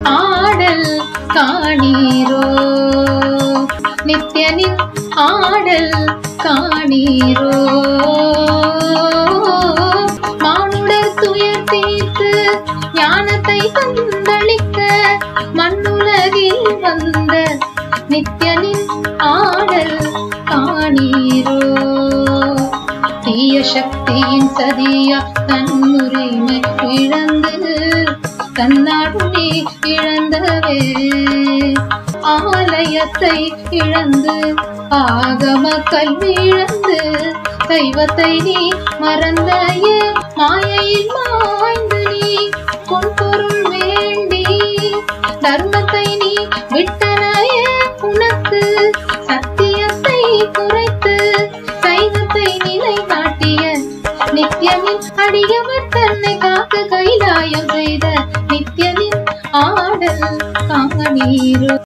ஆடல் காணீரோ நித்யனின் ஆடல் காணீரோ மானுடர் துயர் தீர்த்து ஞானத்தை தந்தளிக்க மண்ணுலகில் வந்த நித்யனின் ஆடல் காணீரோ தீய சக்தியின் சதியா தன்னுரிமை இழந்து தன்னாடுமே இழந்தவே ஆலயத்தை இழந்து ஆகம கல்வி இழந்து தெய்வத்தை நீ மறந்த மாயையில் மாய்ந்து நீ பொன்பொருள் வேண்டி தர்மத்தை நீ விட்டனைய உனக்கு சத்தியத்தை குறைத்து சைவத்தை நிலை காட்டிய நித்யனின் அடியவர் தன்னை காக்க கைலாயம் செய்த நித்யனின் ஆடல் காணீரோ।